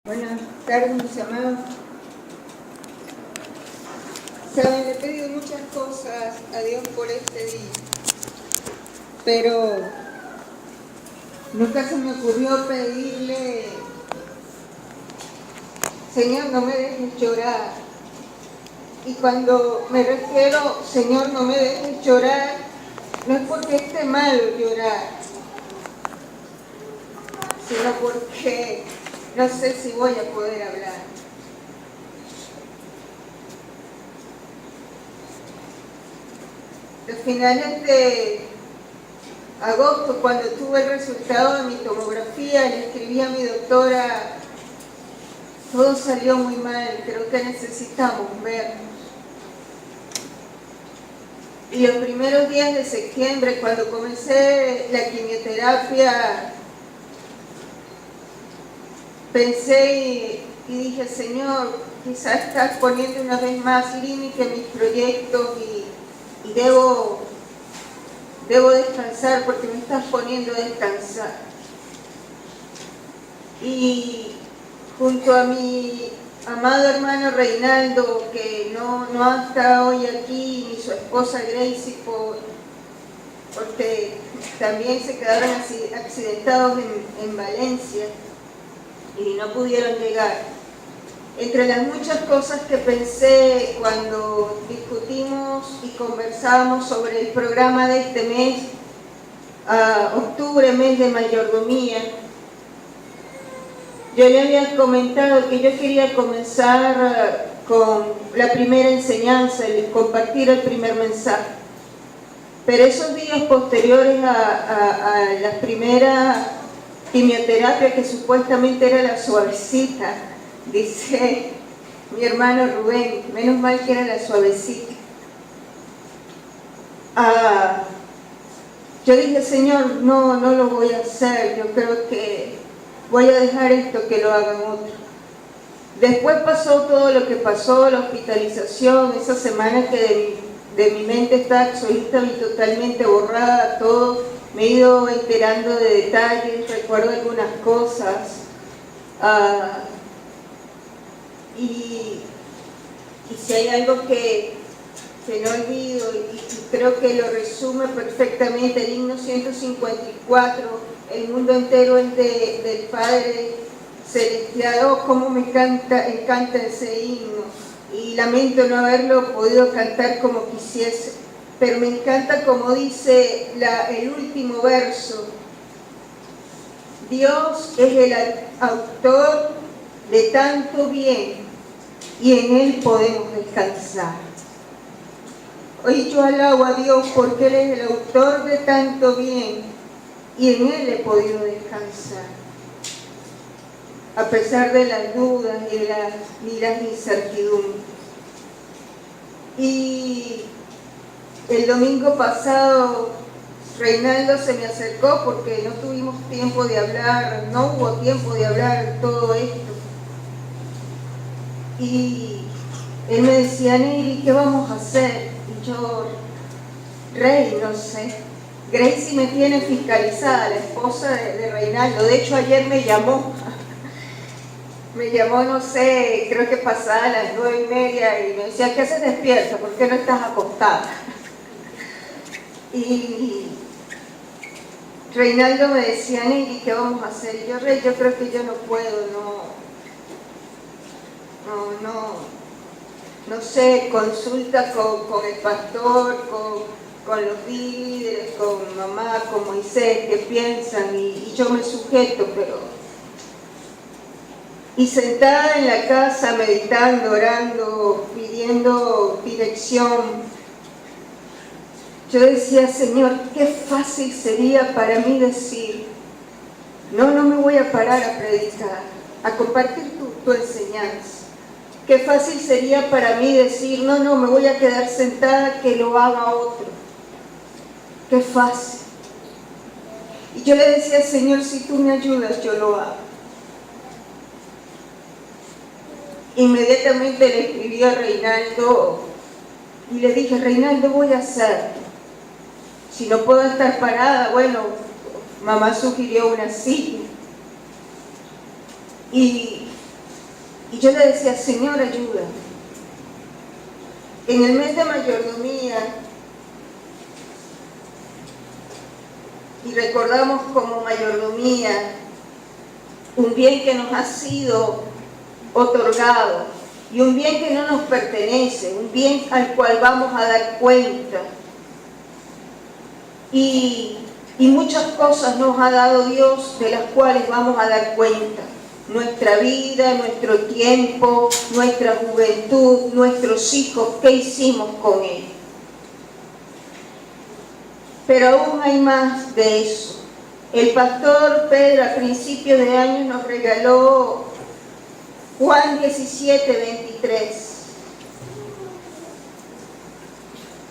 Buenas tardes, mis amados. Saben, le he pedido muchas cosas a Dios por este día, pero nunca se me ocurrió pedirle: Señor, no me dejes llorar. Y cuando me refiero, Señor, no me dejes llorar, no es porque esté mal llorar, sino porque no sé si voy a poder hablar. A finales de agosto, cuando tuve el resultado de mi tomografía, le escribí a mi doctora: todo salió muy mal, creo que necesitamos vernos. Y los primeros días de septiembre, cuando comencé la quimioterapia, pensé y dije: Señor, quizás estás poniendo una vez más límite a mis proyectos y debo descansar, porque me estás poniendo a descansar. Y junto a mi amado hermano Reinaldo, que no está hoy aquí, ni su esposa Gracie, porque también se quedaron accidentados en Valencia y no pudieron llegar. Entre las muchas cosas que pensé cuando discutimos y conversamos sobre el programa de este mes, octubre, mes de mayordomía, yo le había comentado que yo quería comenzar con la primera enseñanza, el compartir el primer mensaje. Pero esos días posteriores a la primera quimioterapia, que supuestamente era la suavecita, dice mi hermano Rubén, menos mal que era la suavecita. Yo dije: Señor, no lo voy a hacer, yo creo que voy a dejar esto, que lo hagan otros. Después pasó todo lo que pasó, la hospitalización, esa semana que de mi mente está absolutamente y totalmente borrada, todo, me he ido enterando de detalles, recuerdo algunas cosas, y si hay algo que no olvido, y creo que lo resume perfectamente el himno 154, el mundo entero es del Padre Celestial. Oh, cómo me encanta ese himno, y lamento no haberlo podido cantar como quisiese, pero me encanta como dice el último verso: Dios es el autor de tanto bien y en Él podemos descansar. Hoy yo alabo a Dios porque Él es el autor de tanto bien y en Él he podido descansar, a pesar de las dudas y las incertidumbres. Y el domingo pasado Reinaldo se me acercó porque no tuvimos tiempo de hablar, no hubo tiempo de hablar todo esto. Y él me decía: Neri, ¿qué vamos a hacer? Y yo: Rey, no sé. Gracie me tiene fiscalizada, la esposa de Reinaldo. De hecho, ayer me llamó, no sé, creo que pasada las 9:30, y me decía: ¿qué haces despierta? ¿Por qué no estás acostada? Y Reinaldo me decía: Neri, ¿qué vamos a hacer? Y yo: Rey, yo creo que yo no puedo, no sé, consulta con el pastor, con los líderes, con mamá, con Moisés, que piensan, y yo me sujeto, pero... Y sentada en la casa, meditando, orando, pidiendo dirección, yo decía: Señor, qué fácil sería para mí decir: no me voy a parar a predicar, a compartir tu enseñanza. Qué fácil sería para mí decir: no, me voy a quedar sentada, que lo haga otro. Qué fácil. Y yo le decía: Señor, si tú me ayudas, yo lo hago. Inmediatamente le escribí a Reinaldo y le dije: Reinaldo, voy a hacer. Si no puedo estar parada, bueno, mamá sugirió una silla. Y Y yo le decía, Señor, ayúdame. En el mes de mayordomía, y recordamos como mayordomía un bien que nos ha sido otorgado y un bien que no nos pertenece, un bien al cual vamos a dar cuenta. Y muchas cosas nos ha dado Dios de las cuales vamos a dar cuenta. Nuestra vida, nuestro tiempo, nuestra juventud, nuestros hijos, ¿qué hicimos con ellos? Pero aún hay más de eso. El pastor Pedro a principios de año nos regaló Juan 17:23.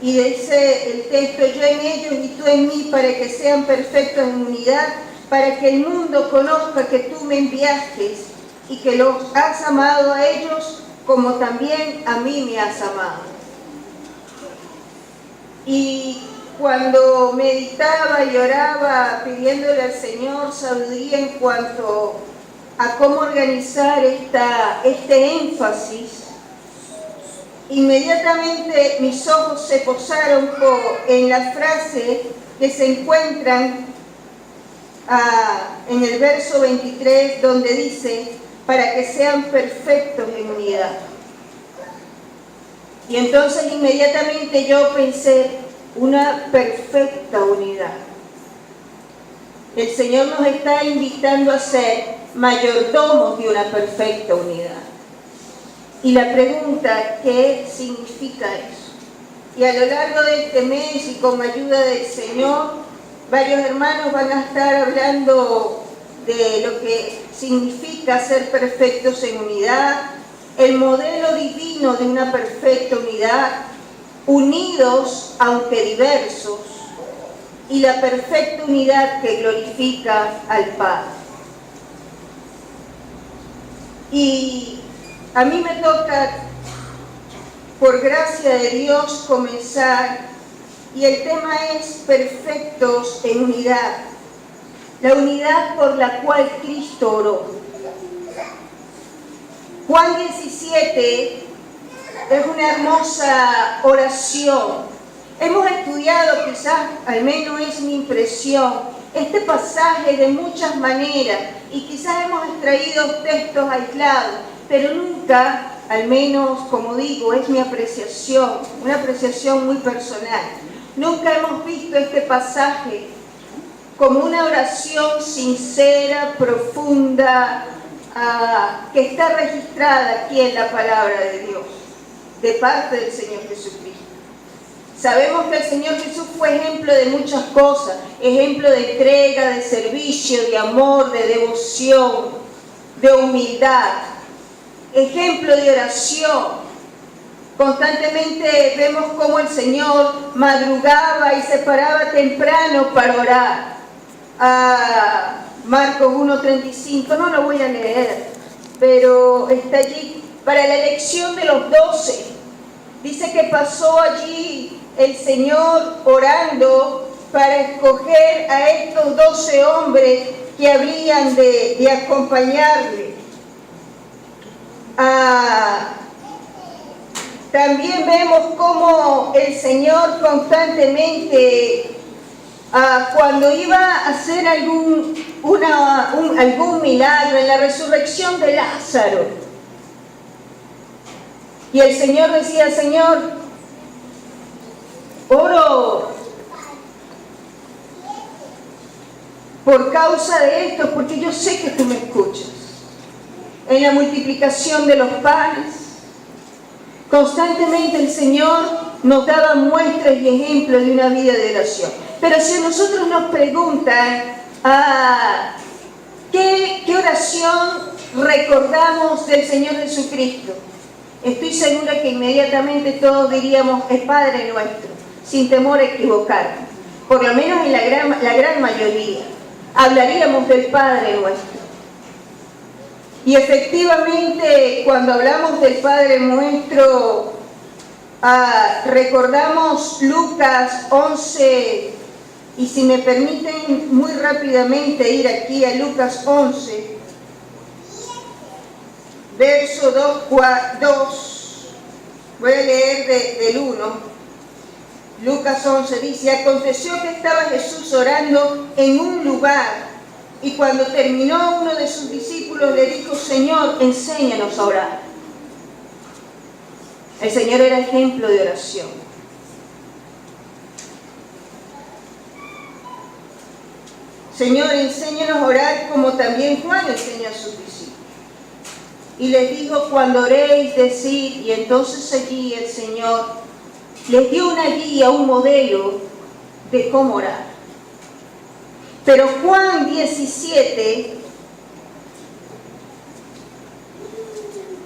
Y dice el texto, yo en ellos y tú en mí, para que sean perfectos en unidad, para que el mundo conozca que tú me enviaste y que los has amado a ellos como también a mí me has amado. Y cuando meditaba y oraba pidiéndole al Señor sabiduría en cuanto a cómo organizar este énfasis, inmediatamente mis ojos se posaron en la frase que se encuentran en el verso 23, donde dice, para que sean perfectos en unidad. Y entonces inmediatamente yo pensé, una perfecta unidad. El Señor nos está invitando a ser mayordomos de una perfecta unidad. Y la pregunta, ¿qué significa eso? Y a lo largo de este mes y con ayuda del Señor, varios hermanos van a estar hablando de lo que significa ser perfectos en unidad, el modelo divino de una perfecta unidad, unidos aunque diversos, y la perfecta unidad que glorifica al Padre. Y a mí me toca, por gracia de Dios, comenzar, y el tema es perfectos en unidad, la unidad por la cual Cristo oró. Juan 17 es una hermosa oración. Hemos estudiado, quizás, al menos es mi impresión, este pasaje de muchas maneras y quizás hemos extraído textos aislados, pero nunca, al menos como digo, es mi apreciación, una apreciación muy personal. Nunca hemos visto este pasaje como una oración sincera, profunda, que está registrada aquí en la palabra de Dios, de parte del Señor Jesucristo. Sabemos que el Señor Jesús fue ejemplo de muchas cosas, ejemplo de entrega, de servicio, de amor, de devoción, de humildad, ejemplo de oración. Constantemente vemos cómo el Señor madrugaba y se paraba temprano para orar. Marcos 1:35, no lo voy a leer, pero está allí, para la elección de los 12. Dice que pasó allí el Señor orando para escoger a estos 12 hombres que habrían de acompañarle. También vemos cómo el Señor constantemente, cuando iba a hacer algún milagro, en la resurrección de Lázaro, y el Señor decía, Señor, oro por causa de esto, porque yo sé que tú me escuchas. En la multiplicación de los panes, constantemente el Señor nos daba muestras y ejemplos de una vida de oración. Pero si a nosotros nos preguntan, ¿qué oración recordamos del Señor Jesucristo? Estoy segura que inmediatamente todos diríamos, el Padre Nuestro, sin temor a equivocarnos. Por lo menos en la gran mayoría. Hablaríamos del Padre Nuestro. Y efectivamente, cuando hablamos del Padre Nuestro, recordamos Lucas 11, y si me permiten muy rápidamente ir aquí a Lucas 11, verso 2, voy a leer del 1. Lucas 11 dice: aconteció que estaba Jesús orando en un lugar, y cuando terminó, uno de sus discípulos le dijo: Señor, enséñanos a orar. El Señor era ejemplo de oración. Señor, enséñanos a orar como también Juan enseñó a sus discípulos. Y les dijo: cuando oréis, decid. Y entonces allí el Señor les dio una guía, un modelo de cómo orar. Pero Juan 17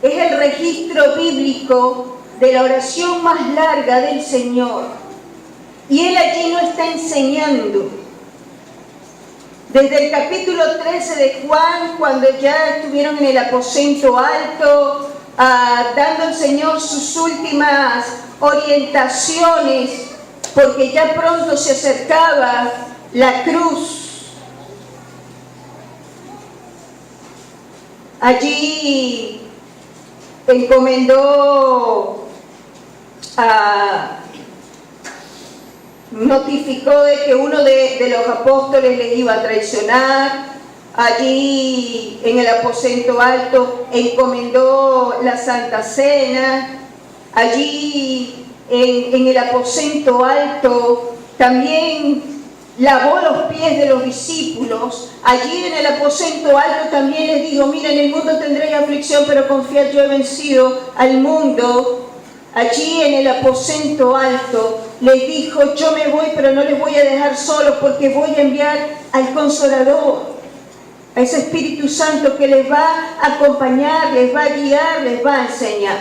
es el registro bíblico de la oración más larga del Señor. Y Él allí no está enseñando. Desde el capítulo 13 de Juan, cuando ya estuvieron en el aposento alto, dando al Señor sus últimas orientaciones, porque ya pronto se acercaba la cruz. Allí encomendó, notificó de que uno de los apóstoles les iba a traicionar. Allí en el aposento alto encomendó la Santa Cena. Allí en el aposento alto también lavó los pies de los discípulos. Allí en el aposento alto también les dijo: miren, en el mundo tendréis aflicción, pero confiad, yo he vencido al mundo. Allí en el aposento alto les dijo: yo me voy, pero no les voy a dejar solos, porque voy a enviar al Consolador, a ese Espíritu Santo que les va a acompañar, les va a guiar, les va a enseñar.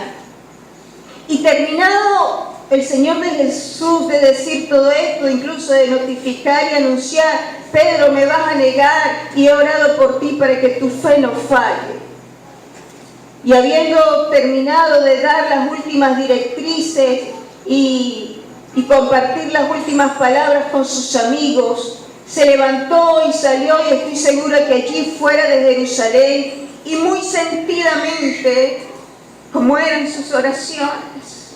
Y terminado el Señor de Jesús de decir todo esto, incluso de notificar y anunciar: Pedro, me vas a negar, y he orado por ti para que tu fe no falle. Y habiendo terminado de dar las últimas directrices y compartir las últimas palabras con sus amigos, se levantó y salió, y estoy segura que allí fuera de Jerusalén, y muy sentidamente, como eran sus oraciones,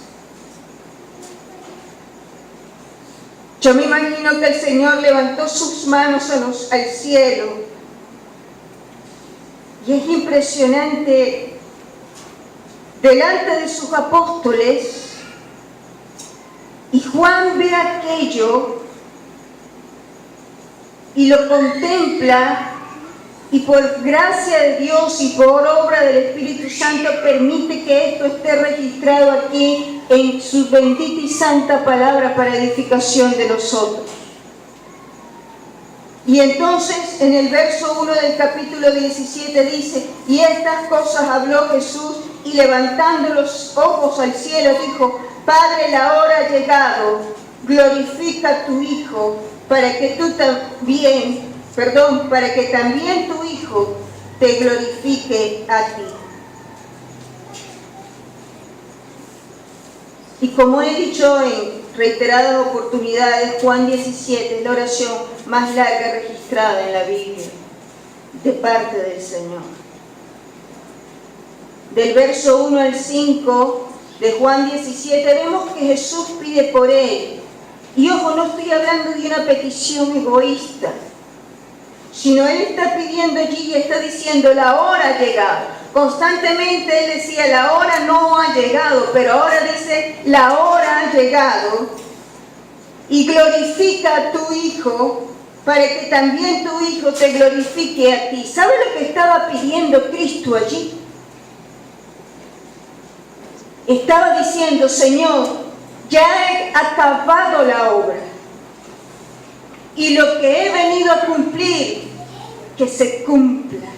yo me imagino que el Señor levantó sus manos al cielo. Y es impresionante, delante de sus apóstoles, y Juan ve aquello y lo contempla, y por gracia de Dios y por obra del Espíritu Santo permite que esto esté registrado aquí en su bendita y santa palabra para edificación de nosotros. Y entonces en el verso 1 del capítulo 17 dice: y estas cosas habló Jesús, y levantando los ojos al cielo dijo: Padre, la hora ha llegado, glorifica a tu Hijo, para que también tu Hijo te glorifique a ti. Y como he dicho en reiteradas oportunidades, Juan 17 es la oración más larga registrada en la Biblia de parte del Señor. Del verso 1 al 5 de Juan 17 vemos que Jesús pide por él. Y ojo, no estoy hablando de una petición egoísta, sino Él está pidiendo allí y está diciendo: la hora ha llegado. Constantemente Él decía: la hora no ha llegado, pero ahora dice: la hora ha llegado, y glorifica a tu Hijo, para que también tu Hijo te glorifique a ti. ¿Sabe lo que estaba pidiendo Cristo allí? Estaba diciendo: Señor, ya he acabado la obra, y lo que he venido a cumplir, que se cumpla.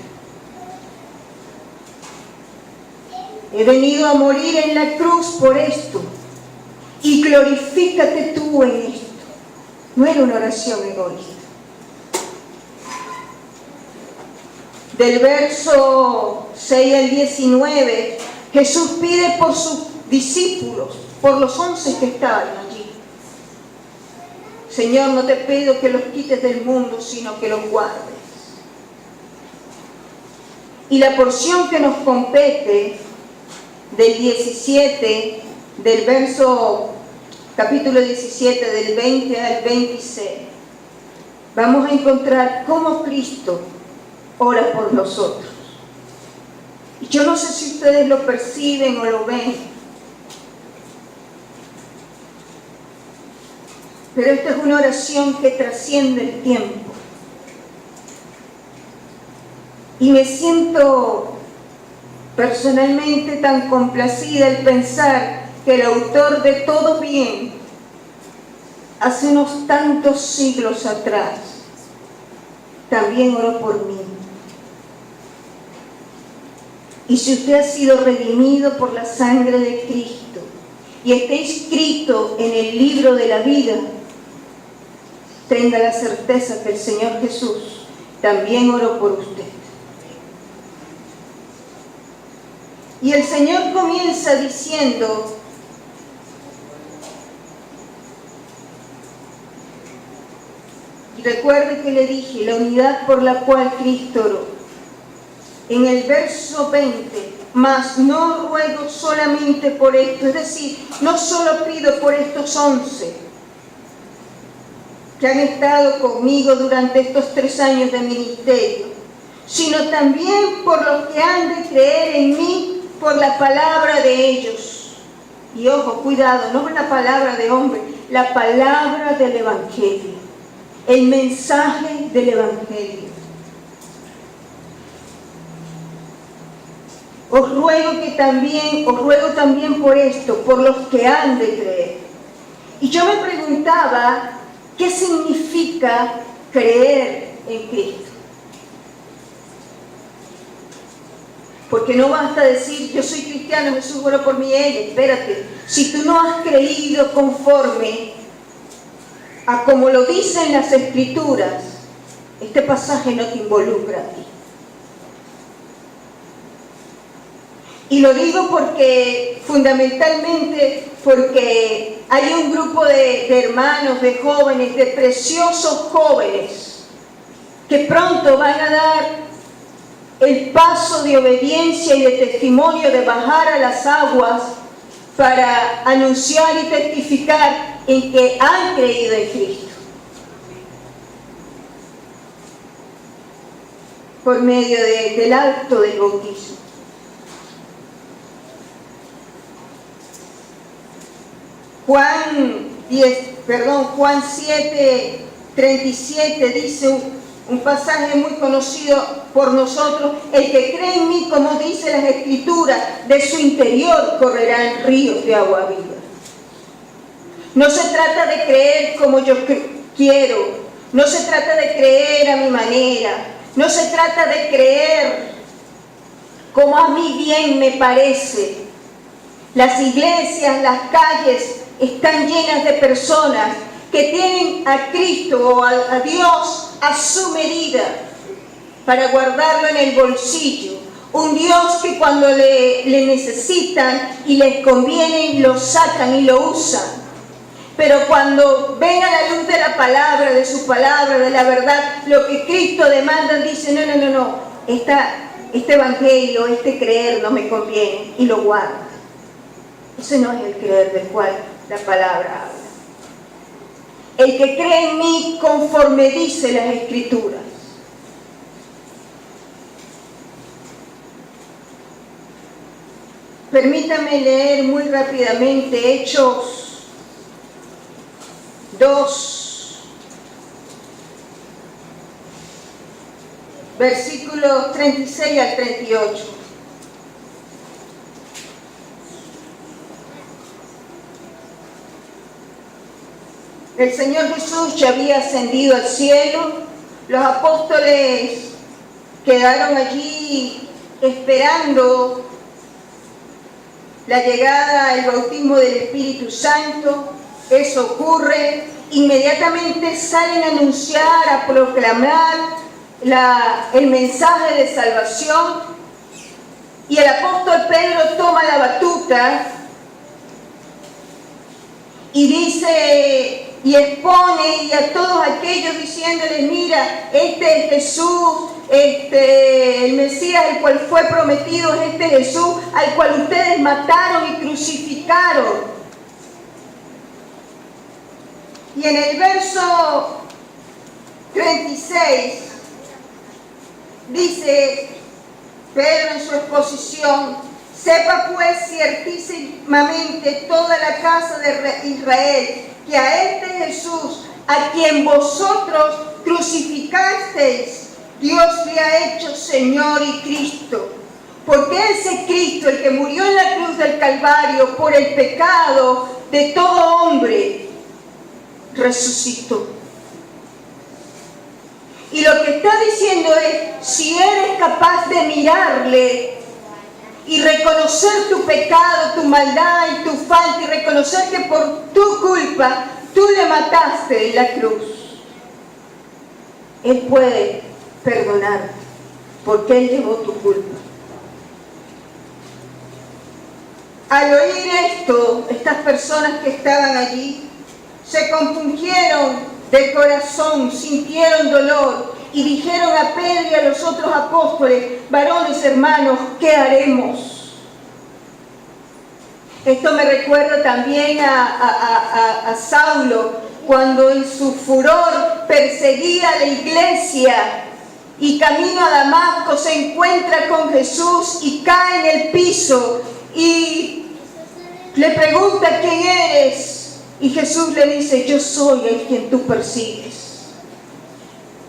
He venido a morir en la cruz por esto, y glorifícate tú en esto. No era una oración egoísta. Del verso 6 al 19, Jesús pide por sus discípulos, por los 11 que estaban allí. Señor, no te pido que los quites del mundo, sino que los guardes. Y la porción que nos compete del 17, del verso, capítulo 17, del 20 al 26, vamos a encontrar cómo Cristo ora por nosotros. Y yo no sé si ustedes lo perciben o lo ven, pero esta es una oración que trasciende el tiempo. Y me siento personalmente tan complacida al pensar que el autor de todo bien, hace unos tantos siglos atrás, también oró por mí. Y si usted ha sido redimido por la sangre de Cristo y está inscrito en el libro de la vida, tenga la certeza que el Señor Jesús también oró por usted. Y el Señor comienza diciendo: y recuerde que le dije la unidad por la cual Cristo oró. En el verso 20, mas no ruego solamente por esto, es decir, no solo pido por estos 11 que han estado conmigo durante estos 3 años de ministerio, sino también por los que han de creer en mí por la palabra de ellos. Y ojo, cuidado, no es la palabra de hombre, la palabra del Evangelio, el mensaje del Evangelio. Os ruego también por esto, por los que han de creer. Y yo me preguntaba, ¿qué significa creer en Cristo? Porque no basta decir, yo soy cristiano, Jesús oró por mí. Espérate, si tú no has creído conforme a como lo dicen las Escrituras, este pasaje no te involucra a ti. Y lo digo porque, fundamentalmente, porque hay un grupo de hermanos, de jóvenes, de preciosos jóvenes, que pronto van a dar el paso de obediencia y de testimonio de bajar a las aguas para anunciar y testificar en que han creído en Cristo por medio del acto del bautismo. Juan 7:37 dice un pasaje muy conocido por nosotros: el que cree en mí, como dice las Escrituras, de su interior correrán ríos de agua viva. No se trata de creer como yo quiero, no se trata de creer a mi manera, no se trata de creer como a mí bien me parece. Las iglesias, las calles están llenas de personas que tienen a Cristo o a Dios a su medida para guardarlo en el bolsillo. Un Dios que cuando le necesitan y les conviene lo sacan y lo usan. Pero cuando ven a la luz de la palabra, de su palabra, de la verdad, lo que Cristo demanda, dicen: no, este evangelio, este creer no me conviene, y lo guardan. Ese no es el creer del cual la palabra habla. El que cree en mí conforme dice las Escrituras. Permítame leer muy rápidamente Hechos 2, versículos 36 al 38. El Señor Jesús ya había ascendido al cielo. Los apóstoles quedaron allí esperando la llegada, el bautismo del Espíritu Santo. Eso ocurre. Inmediatamente salen a anunciar, a proclamar el mensaje de salvación. Y el apóstol Pedro toma la batuta y dice y expone y a todos aquellos diciéndoles: mira, este es Jesús el Mesías, el cual fue prometido, es este Jesús, al cual ustedes mataron y crucificaron. Y en el verso 36 dice Pedro en su exposición: sepa pues ciertísimamente toda la casa de Israel que a este Jesús, a quien vosotros crucificasteis, Dios le ha hecho Señor y Cristo. Porque ese Cristo, el que murió en la cruz del Calvario por el pecado de todo hombre, resucitó. Y lo que está diciendo es, si eres capaz de mirarle y reconocer tu pecado, tu maldad y tu falta, y reconocer que por tu culpa tú le mataste en la cruz, Él puede perdonarte, porque Él llevó tu culpa. Al oír esto, estas personas que estaban allí se compungieron de corazón, sintieron dolor y dijeron a Pedro y a los otros apóstoles: varones hermanos, ¿qué haremos? Esto me recuerda también a Saulo, cuando en su furor perseguía a la iglesia y camino a Damasco se encuentra con Jesús y cae en el piso y le pregunta: ¿quién eres? Y Jesús le dice: yo soy el quien tú persigues.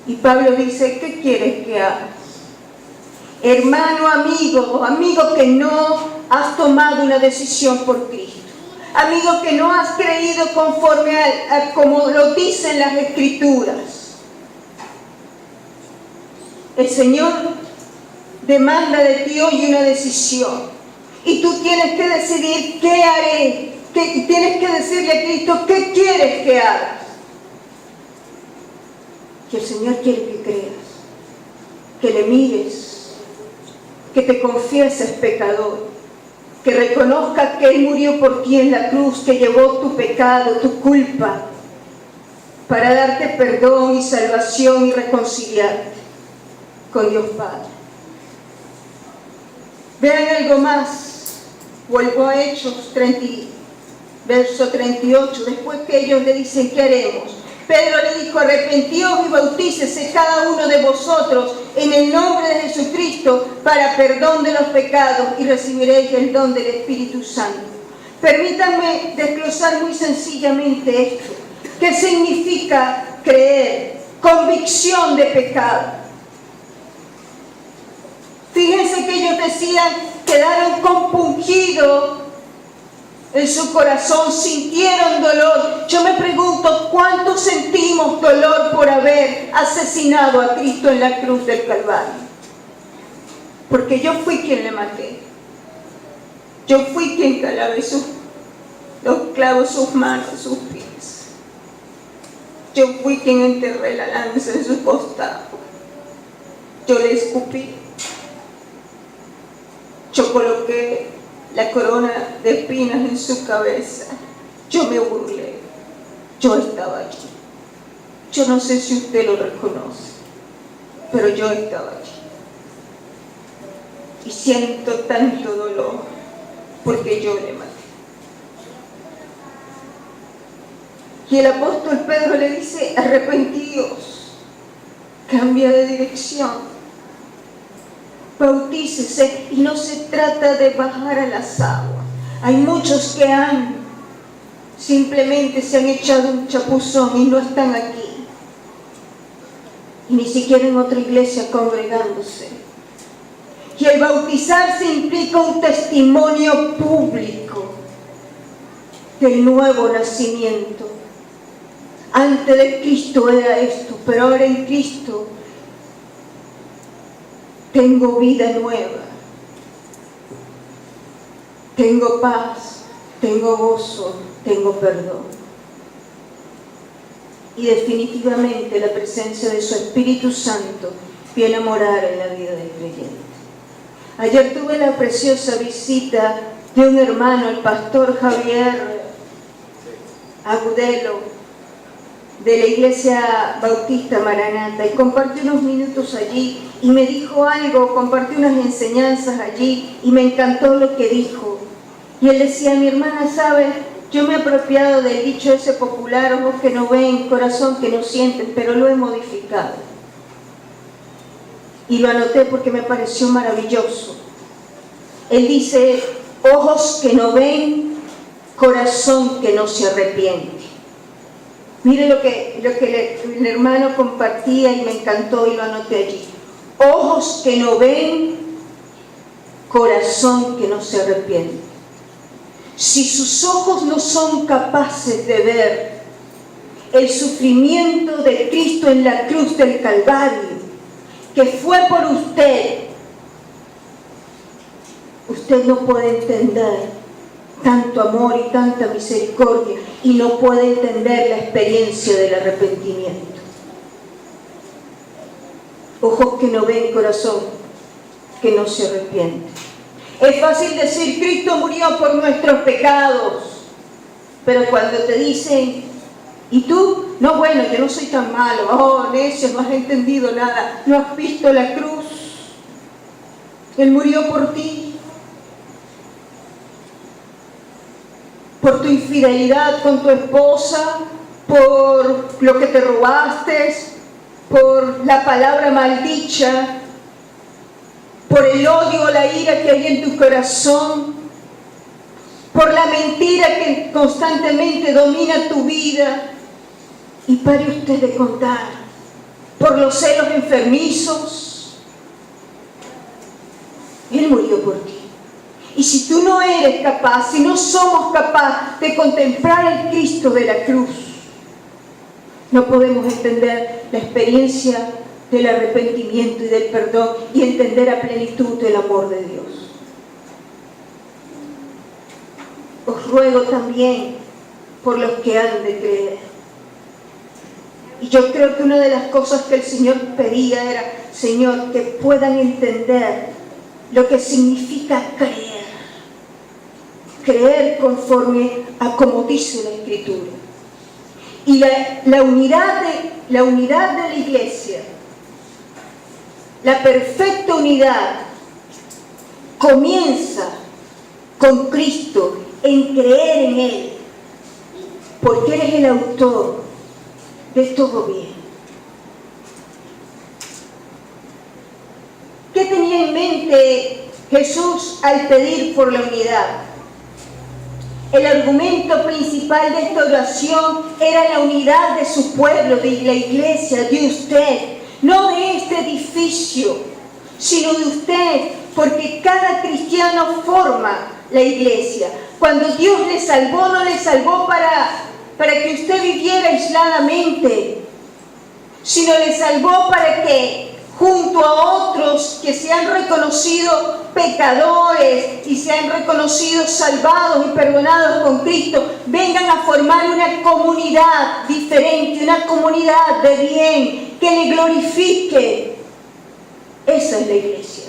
Y Pablo dice: ¿qué quieres que haga? Hermano, amigo que no has tomado una decisión por Cristo, amigo que no has creído conforme a como lo dicen las Escrituras. El Señor demanda de ti hoy una decisión y tú tienes que decidir: ¿qué haré? Tienes que decirle a Cristo: ¿qué quieres que hagas? Que el Señor quiere que creas, que le mires, que te confieses pecador, que reconozcas que Él murió por ti en la cruz, que llevó tu pecado, tu culpa, para darte perdón y salvación y reconciliarte con Dios Padre. Vean algo más. Vuelvo a Hechos 30, verso 38. Después que ellos le dicen: ¿qué haremos? Pedro le dijo: arrepentíos y bautícese cada uno de vosotros en el nombre de Jesucristo para perdón de los pecados y recibiréis el don del Espíritu Santo. Permítanme desglosar muy sencillamente esto. ¿Qué significa creer? Convicción de pecado. Fíjense que ellos decían: quedaron compungidos en su corazón, sintieron dolor. Yo me pregunto: ¿cuántos sentimos dolor por haber asesinado a Cristo en la cruz del Calvario? Porque yo fui quien le maté. Yo fui quien clavé los clavos, sus manos, sus pies. Yo fui quien enterré la lanza en su costado. Yo le escupí. Yo coloqué la corona de espinas en su cabeza. Yo me burlé. Yo estaba allí. Yo no sé si usted lo reconoce, pero yo estaba allí. Y siento tanto dolor porque yo le maté. Y el apóstol Pedro le dice: arrepentíos, cambia de dirección, bautícese. Y no se trata de bajar a las aguas. Hay muchos que simplemente se han echado un chapuzón y no están aquí, y ni siquiera en otra iglesia congregándose. Y el bautizarse implica un testimonio público del nuevo nacimiento. Antes de Cristo era esto, pero ahora en Cristo tengo vida nueva, tengo paz, tengo gozo, tengo perdón. Y definitivamente la presencia de su Espíritu Santo viene a morar en la vida del creyente. Ayer tuve la preciosa visita de un hermano, el pastor Javier Agudelo, de la Iglesia Bautista Maranata, y compartí unos minutos allí y me dijo algo, compartió unas enseñanzas allí y me encantó lo que dijo. Y él decía, mi hermana, ¿sabes? Yo me he apropiado del dicho ese popular, ojos que no ven, corazón que no sienten, pero lo he modificado. Y lo anoté porque me pareció maravilloso. Él dice, ojos que no ven, corazón que no se arrepiente. Mire lo que el hermano compartía y me encantó y lo anoté allí. Ojos que no ven, corazón que no se arrepiente. Si sus ojos no son capaces de ver el sufrimiento de Cristo en la cruz del Calvario, que fue por usted, usted no puede entender tanto amor y tanta misericordia y no puede entender la experiencia del arrepentimiento. Ojos que no ven, corazón que no se arrepiente. Es fácil decir, Cristo murió por nuestros pecados, pero cuando te dicen, ¿y tú? No, bueno, yo no soy tan malo. Oh, necio, no has entendido nada, no has visto la cruz. Él murió por ti. Por tu infidelidad con tu esposa, por lo que te robaste, por la palabra maldicha, por el odio o la ira que hay en tu corazón, por la mentira que constantemente domina tu vida. Y pare usted de contar, por los celos enfermizos. Él murió por ti. Y si tú no eres capaz, si no somos capaces de contemplar el Cristo de la cruz, no podemos entender la experiencia del arrepentimiento y del perdón y entender a plenitud el amor de Dios. Os ruego también por los que han de creer. Y yo creo que una de las cosas que el Señor pedía era, Señor, que puedan entender lo que significa creer. Creer conforme a como dice la Escritura. Y la unidad de la iglesia, la perfecta unidad, comienza con Cristo, en creer en Él, porque Él es el autor de todo bien. ¿Qué tenía en mente Jesús al pedir por la unidad? El argumento principal de esta oración era la unidad de su pueblo, de la iglesia, de usted, no de este edificio, sino de usted, porque cada cristiano forma la iglesia. Cuando Dios le salvó, no le salvó para que usted viviera aisladamente, sino le salvó para que junto a otros que se han reconocido pecadores y se han reconocido salvados y perdonados con Cristo, vengan a formar una comunidad diferente, una comunidad de bien, que le glorifique. Esa es la iglesia.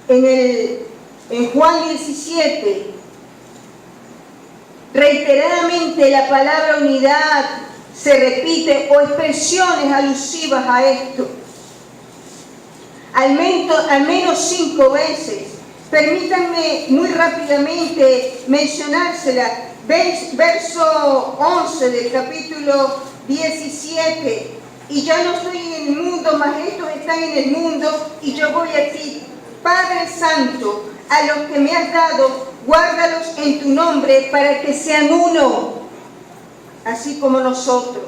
En Juan 17, reiteradamente la palabra unidad se repite o expresiones alusivas a esto. Al menos 5 veces. Permítanme muy rápidamente mencionársela. Verso 11 del capítulo 17. Y ya no estoy en el mundo, mas estos están en el mundo y yo voy a ti. Padre Santo, a los que me has dado, guárdalos en tu nombre para que sean uno, así como nosotros.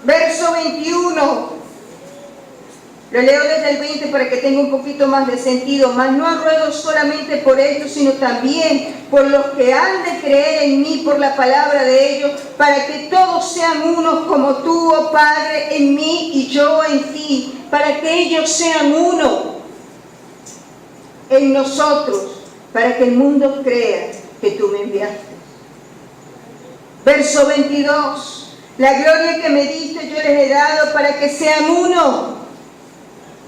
Verso 21, lo leo desde el 20 para que tenga un poquito más de sentido. Mas no ruego solamente por ellos, sino también por los que han de creer en mí por la palabra de ellos, para que todos sean unos como tú, oh Padre, en mí y yo en ti, para que ellos sean uno en nosotros, para que el mundo crea que tú me enviaste. Verso 22, la gloria que me diste yo les he dado para que sean uno,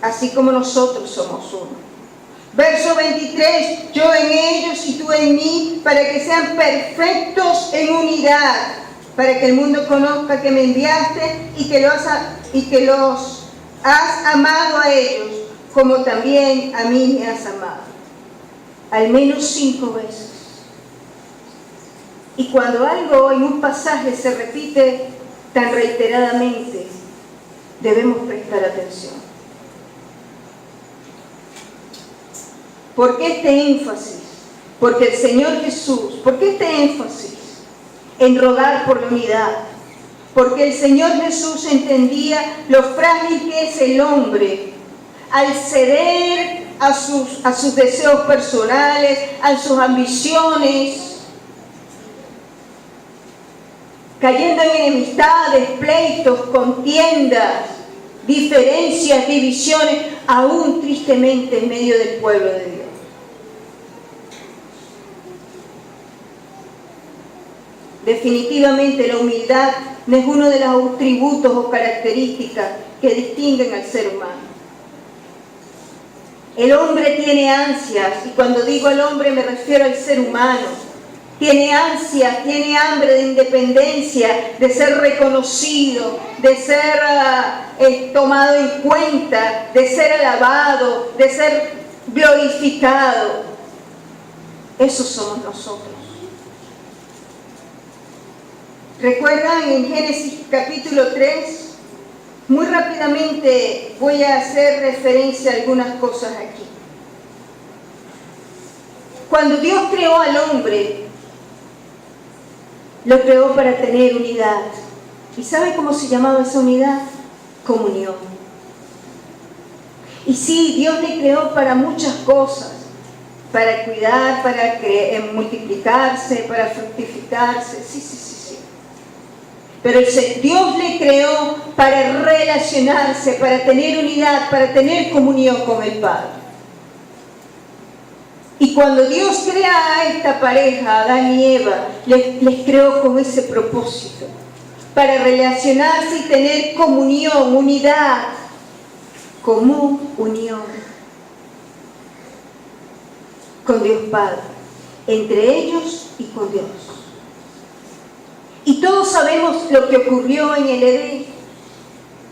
así como nosotros somos uno. Verso 23, yo en ellos y tú en mí, para que sean perfectos en unidad, para que el mundo conozca que me enviaste y que los has amado a ellos, como también a mí me has amado. Al menos 5 veces. Y cuando algo en un pasaje se repite tan reiteradamente, debemos prestar atención. ¿Por qué este énfasis? Porque el Señor Jesús, ¿por qué este énfasis en rogar por la unidad? Porque el Señor Jesús entendía lo frágil que es el hombre al ceder a sus deseos personales, a sus ambiciones, cayendo en enemistades, pleitos, contiendas, diferencias, divisiones, aún tristemente en medio del pueblo de Dios. Definitivamente la humildad no es uno de los atributos o características que distinguen al ser humano. El hombre tiene ansias, y cuando digo el hombre me refiero al ser humano. Tiene ansias, tiene hambre de independencia, de ser reconocido, de ser tomado en cuenta, de ser alabado, de ser glorificado. Esos somos nosotros. ¿Recuerdan en Génesis capítulo 3? Muy rápidamente voy a hacer referencia a algunas cosas aquí. Cuando Dios creó al hombre, lo creó para tener unidad. ¿Y sabe cómo se llamaba esa unidad? Comunión. Y sí, Dios le creó para muchas cosas. Para cuidar, para multiplicarse, para fructificarse. Sí. Pero Dios le creó para relacionarse, para tener unidad, para tener comunión con el Padre. Y cuando Dios crea a esta pareja, Adán y Eva, les creó con ese propósito, para relacionarse y tener comunión, unidad, común unión con Dios Padre, entre ellos y con Dios. Y todos sabemos lo que ocurrió en el Edén,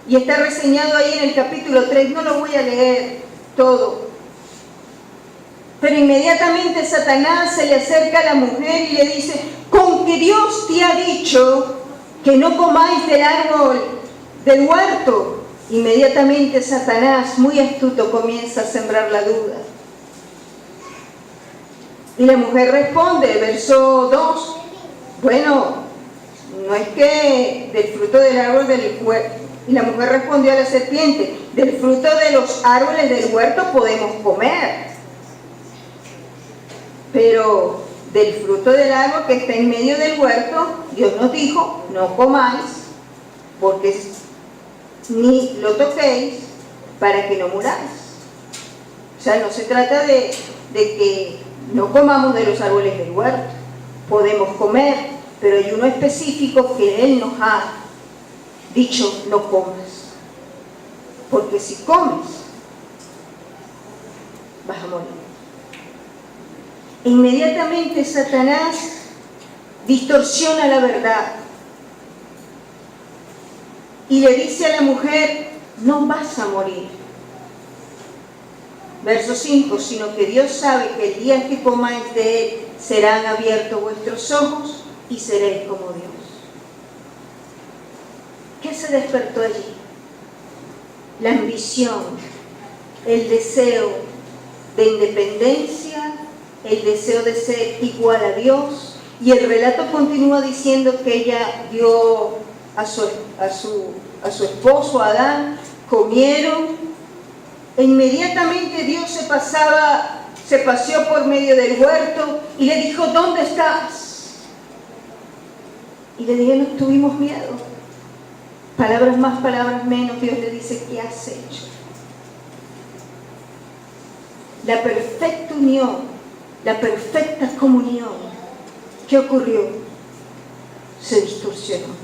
y está reseñado ahí en el capítulo 3, no lo voy a leer todo. Pero inmediatamente Satanás se le acerca a la mujer y le dice: con que Dios te ha dicho que no comáis del árbol del huerto. Inmediatamente Satanás, muy astuto, comienza a sembrar la duda. Y la mujer responde, verso 2, bueno, no es que del fruto del árbol del huerto. Y la mujer respondió a la serpiente: del fruto de los árboles del huerto podemos comer, pero del fruto del árbol que está en medio del huerto, Dios nos dijo: no comáis, porque ni lo toquéis, para que no muráis. O sea, no se trata de que no comamos de los árboles del huerto. Podemos comer, pero hay uno específico que Él nos ha dicho: no comas, porque si comes vas a morir. Inmediatamente Satanás distorsiona la verdad y le dice a la mujer: no vas a morir. Verso 5, sino que Dios sabe que el día que comáis de él serán abiertos vuestros ojos y seréis como Dios. ¿Qué se despertó allí? La ambición, el deseo de independencia, el deseo de ser igual a Dios. Y el relato continúa diciendo que ella dio a su esposo Adán, comieron, e inmediatamente Dios se paseó por medio del huerto y le dijo: ¿dónde estás? Y le dijeron: tuvimos miedo. Palabras más, palabras menos, Dios le dice: ¿qué has hecho? La perfecta unión, la perfecta comunión, ¿qué ocurrió? Se distorsionó.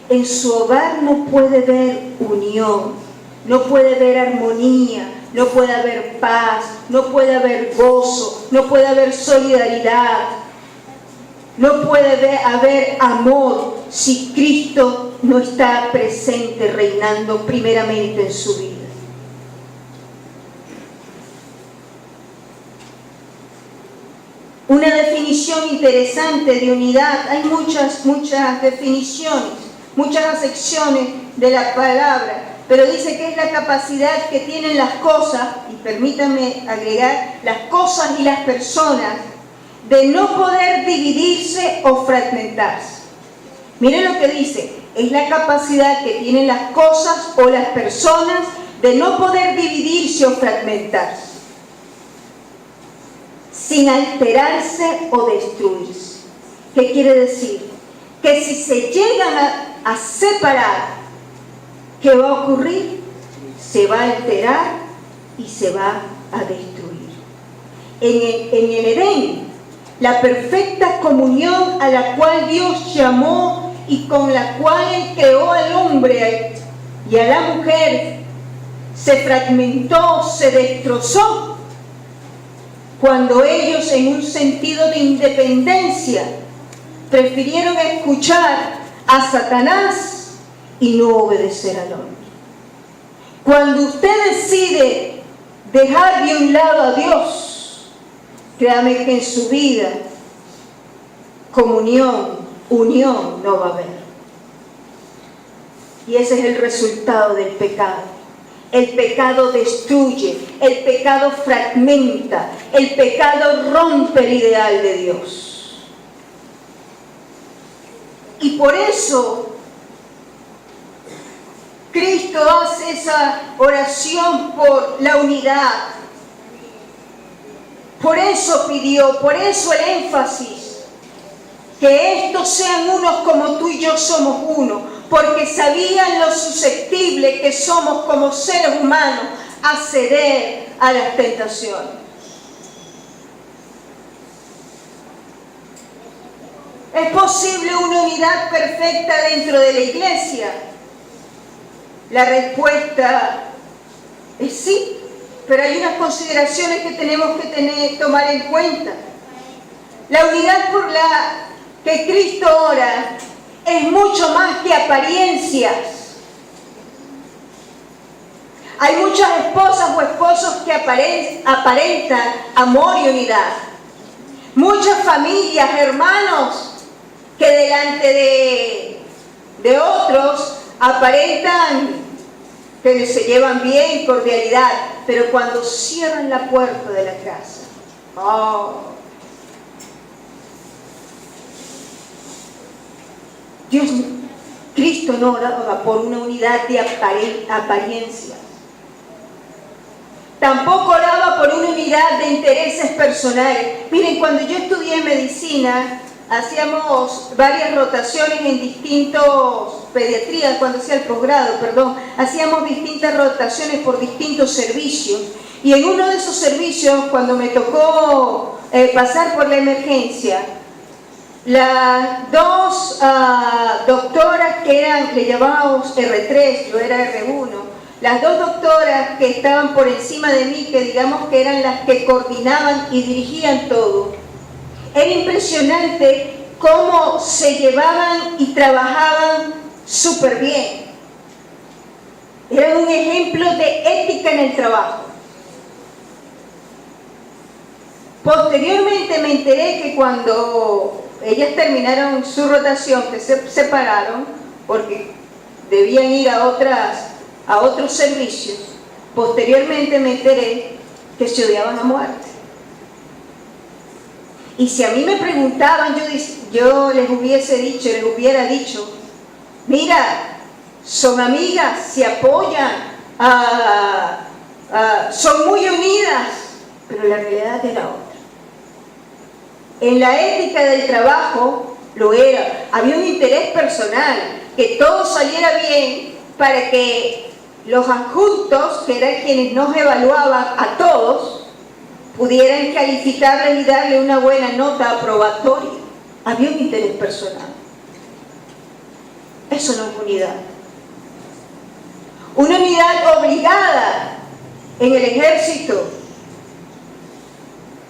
En su hogar no puede haber unión, no puede haber armonía, no puede haber paz, no puede haber gozo, no puede haber solidaridad. No puede haber amor si Cristo no está presente, reinando primeramente en su vida. Una definición interesante de unidad, hay muchas definiciones, muchas acepciones de la palabra, pero dice que es la capacidad que tienen las cosas, y permítanme agregar, las cosas y las personas, de no poder dividirse o fragmentarse. Miren lo que dice, es la capacidad que tienen las cosas o las personas de no poder dividirse o fragmentarse, sin alterarse o destruirse. ¿Qué quiere decir? Que si se llegan a separar, ¿qué va a ocurrir? Se va a alterar y se va a destruir. En el Edén, la perfecta comunión a la cual Dios llamó y con la cual Él creó al hombre y a la mujer, se fragmentó, se destrozó, cuando ellos, en un sentido de independencia, prefirieron escuchar a Satanás y no obedecer al hombre. Cuando usted decide dejar de un lado a Dios, créame que en su vida comunión, unión no va a haber. Y ese es el resultado del pecado. El pecado destruye, el pecado fragmenta, el pecado rompe el ideal de Dios. Y por eso Cristo hace esa oración por la unidad. Por eso pidió, por eso el énfasis, que estos sean unos como tú y yo somos uno. Porque sabían lo susceptible que somos como seres humanos a ceder a las tentaciones. ¿Es posible una unidad perfecta dentro de la iglesia? La respuesta es sí, pero hay unas consideraciones que tenemos que tomar en cuenta. La unidad por la que Cristo ora es mucho más que apariencias. Hay muchas esposas o esposos que aparentan amor y unidad. Muchas familias, hermanos, que delante de otros aparentan que se llevan bien, cordialidad, pero cuando cierran la puerta de la casa, Cristo no oraba por una unidad de apariencia. Tampoco oraba por una unidad de intereses personales. Miren, cuando yo estudié medicina, hacíamos varias rotaciones en pediatría, cuando hacía el posgrado, hacíamos distintas rotaciones por distintos servicios. Y en uno de esos servicios, cuando me tocó pasar por la emergencia, las dos doctoras que le llamábamos R3, yo era R1, las dos doctoras que estaban por encima de mí, que digamos que eran las que coordinaban y dirigían todo, era impresionante cómo se llevaban y trabajaban súper bien. Eran un ejemplo de ética en el trabajo. Posteriormente me enteré que cuando ellas terminaron su rotación, que se separaron porque debían ir a otros servicios, posteriormente me enteré que se odiaban a muerte. Y si a mí me preguntaban, yo les hubiera dicho, mira, son amigas, se apoyan, son muy unidas, pero la realidad era otra. En la ética del trabajo lo era. Había un interés personal, que todo saliera bien para que los adjuntos, que eran quienes nos evaluaban a todos, pudieran calificarles y darle una buena nota aprobatoria. Había un interés personal. Eso no es unidad. Una unidad obligada en el ejército.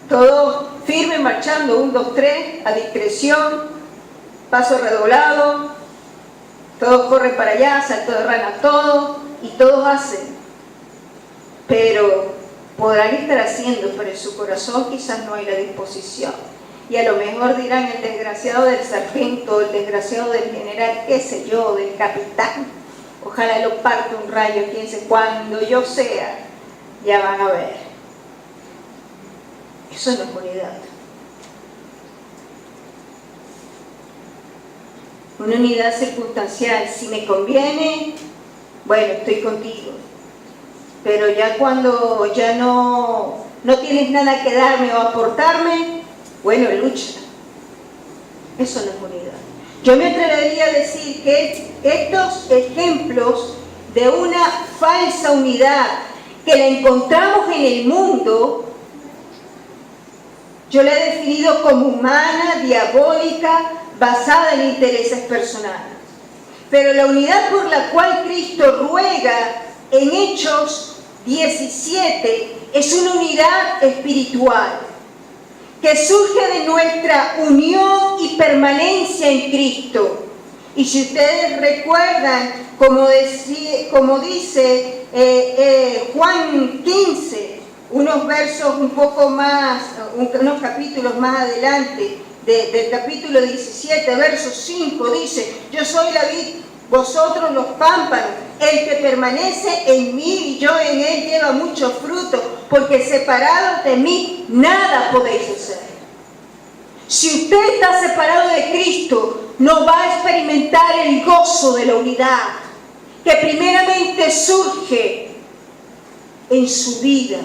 Todos firme, marchando, 1, 2, 3, a discreción, paso redoblado, todos corren para allá, salto de rana, todos, y todos hacen. Pero podrán estar haciendo, pero en su corazón quizás no hay la disposición. Y a lo mejor dirán, el desgraciado del sargento, el desgraciado del general, qué sé yo, del capitán. Ojalá lo parte un rayo, quién sabe, cuando yo sea, ya van a ver. Eso no es unidad. Una unidad circunstancial, si me conviene, bueno, estoy contigo. Pero ya cuando ya no tienes nada que darme o aportarme, bueno, lucha. Eso no es unidad. Yo me atrevería a decir que estos ejemplos de una falsa unidad que la encontramos en el mundo, yo la he definido como humana, diabólica, basada en intereses personales. Pero la unidad por la cual Cristo ruega en Hechos 17 es una unidad espiritual que surge de nuestra unión y permanencia en Cristo. Y si ustedes recuerdan, como dice Juan 15, unos versos un poco más, unos capítulos más adelante, del capítulo 17, verso 5, dice: yo soy la vid, vosotros los pámpanos, el que permanece en mí y yo en él lleva mucho fruto, porque separados de mí nada podéis hacer. Si usted está separado de Cristo, no va a experimentar el gozo de la unidad, que primeramente surge en su vida,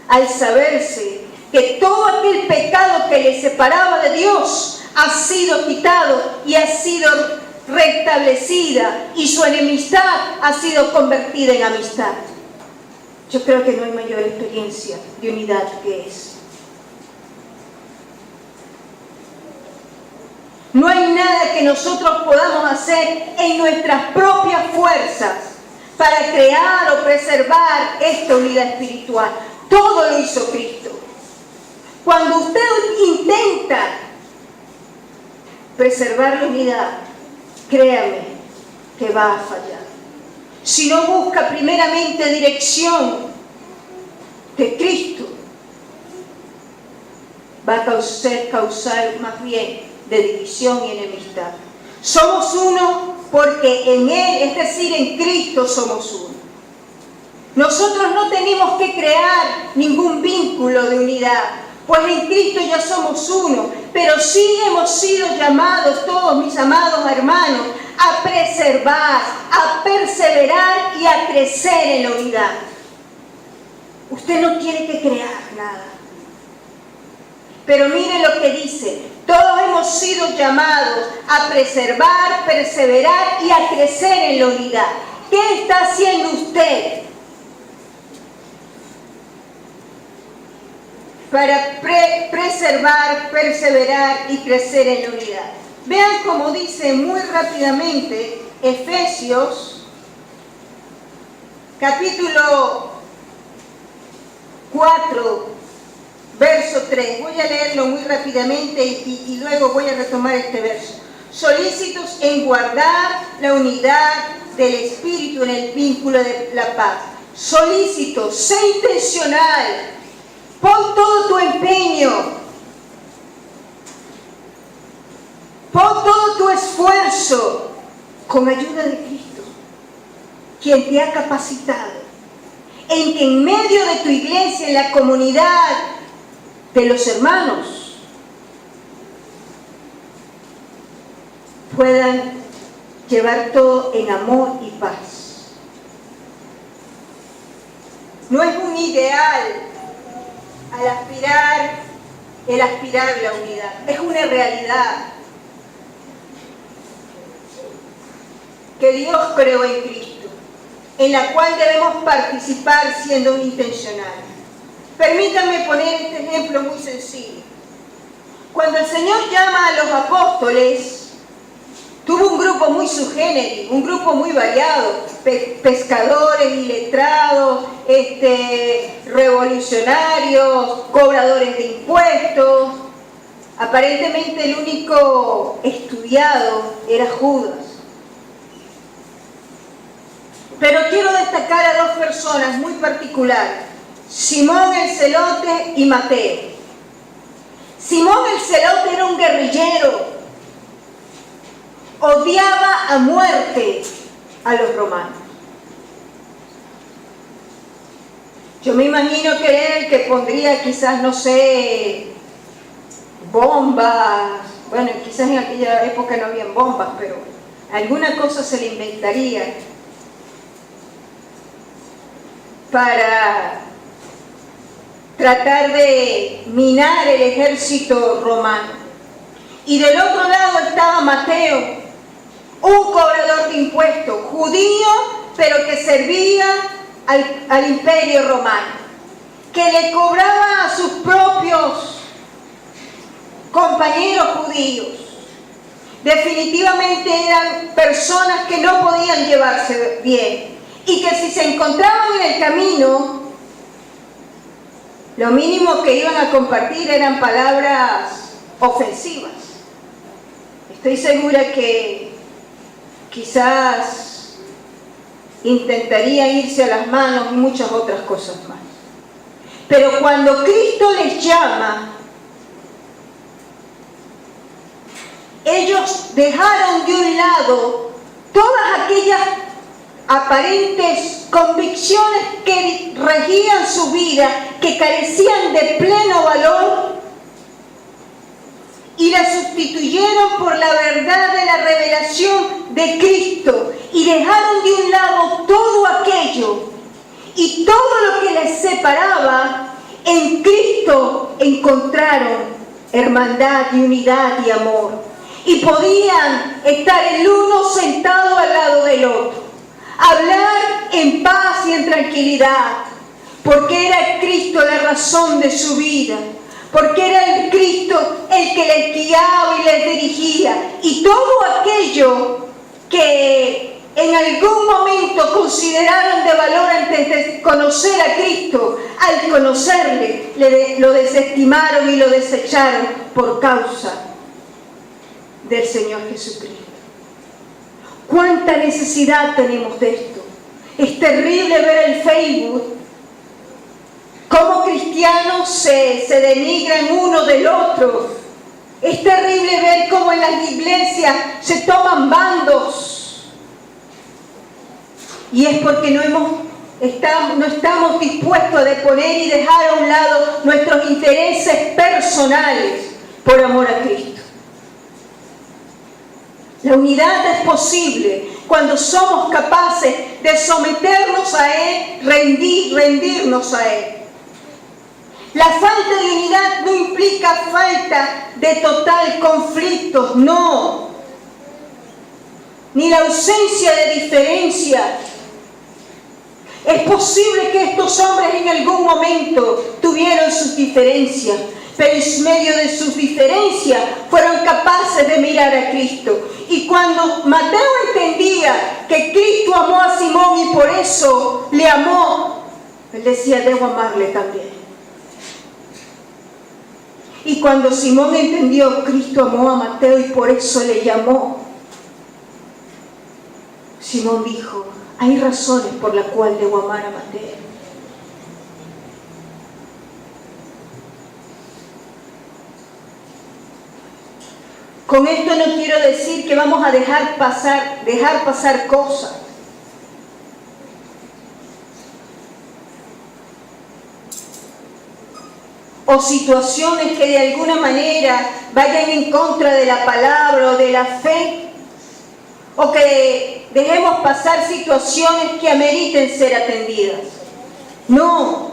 al saberse que todo aquel pecado que le separaba de Dios ha sido quitado y ha sido restablecida, y su enemistad ha sido convertida en amistad. Yo creo que no hay mayor experiencia de unidad que esa. No hay nada que nosotros podamos hacer en nuestras propias fuerzas para crear o preservar esta unidad espiritual. Todo lo hizo Cristo. Cuando usted intenta preservar la unidad, créame que va a fallar. Si no busca primeramente dirección de Cristo, va a causar más bien de división y enemistad. Somos uno porque en Él, es decir, en Cristo somos uno. Nosotros no tenemos que crear ningún vínculo de unidad, pues en Cristo ya somos uno, pero sí hemos sido llamados, todos mis amados hermanos, a preservar, a perseverar y a crecer en la unidad. Usted no tiene que crear nada. Pero mire lo que dice: todos hemos sido llamados a preservar, perseverar y a crecer en la unidad. ¿Qué está haciendo usted para preservar, perseverar y crecer en la unidad? Vean cómo dice muy rápidamente Efesios, capítulo 4, verso 3. Voy a leerlo muy rápidamente y luego voy a retomar este verso. Solícitos en guardar la unidad del Espíritu en el vínculo de la paz. Solícitos, sé intencional, pon todo tu empeño, pon todo tu esfuerzo con ayuda de Cristo, quien te ha capacitado, en que en medio de tu iglesia, en la comunidad de los hermanos, puedan llevar todo en amor y paz. No es un ideal el aspirar a la unidad, es una realidad que Dios creó en Cristo, en la cual debemos participar siendo intencionales. Permítanme poner este ejemplo muy sencillo. Cuando el Señor llama a los apóstoles, Tuvo un grupo muy subgénero, un grupo muy variado, pescadores, iletrados, revolucionarios, cobradores de impuestos. Aparentemente el único estudiado era Judas. Pero quiero destacar a dos personas muy particulares, Simón el Celote y Mateo. Simón el Celote era un guerrillero, odiaba a muerte a los romanos. Yo me imagino que era el que pondría quizás, no sé, bombas. Bueno, quizás en aquella época no habían bombas, pero alguna cosa se le inventaría para tratar de minar el ejército romano. Y del otro lado estaba Mateo, un cobrador de impuestos, judío, pero que servía al imperio romano, que le cobraba a sus propios compañeros judíos. Definitivamente eran personas que no podían llevarse bien y que si se encontraban en el camino, lo mínimo que iban a compartir eran palabras ofensivas. Estoy segura que quizás intentaría irse a las manos y muchas otras cosas más. Pero cuando Cristo les llama, ellos dejaron de un lado todas aquellas aparentes convicciones que regían su vida, que carecían de pleno valor, y la sustituyeron por la verdad de la revelación de Cristo, y dejaron de un lado todo aquello y todo lo que les separaba. En Cristo encontraron hermandad y unidad y amor, y podían estar el uno sentado al lado del otro, hablar en paz y en tranquilidad, porque era Cristo la razón de su vida, porque era el Cristo el que les guiaba y les dirigía, y todo aquello que en algún momento consideraron de valor antes de conocer a Cristo, al conocerle, lo desestimaron y lo desecharon por causa del Señor Jesucristo. ¿Cuánta necesidad tenemos de esto? Es terrible ver el Facebook, cómo cristianos se denigran uno del otro. Es terrible ver cómo en las iglesias se toman bandos. Y es porque no estamos dispuestos a deponer y dejar a un lado nuestros intereses personales por amor a Cristo. La unidad es posible cuando somos capaces de someternos a Él, rendirnos a Él. La falta de unidad no implica falta de total conflictos, no. Ni la ausencia de diferencia. Es posible que estos hombres en algún momento tuvieron sus diferencias, pero en medio de sus diferencias fueron capaces de mirar a Cristo. Y cuando Mateo entendía que Cristo amó a Simón y por eso le amó, él decía, debo amarle también. Y cuando Simón entendió, Cristo amó a Mateo y por eso le llamó, Simón dijo, hay razones por las cuales debo amar a Mateo. Con esto no quiero decir que vamos a dejar pasar cosas. O situaciones que de alguna manera vayan en contra de la palabra o de la fe. O que dejemos pasar situaciones que ameriten ser atendidas. No.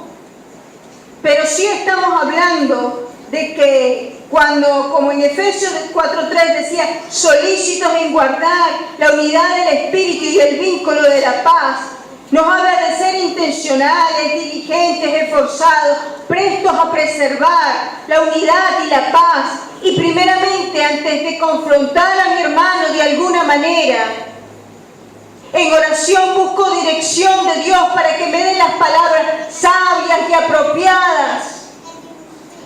Pero sí estamos hablando de que cuando, como en Efesios 4:3 decía, solícitos en guardar la unidad del Espíritu y el vínculo de la paz, nos habla de ser intencionales, diligentes, esforzados, prestos a preservar la unidad y la paz Y primeramente, antes de confrontar a mi hermano de alguna manera, en oración busco dirección de Dios para que me dé las palabras sabias y apropiadas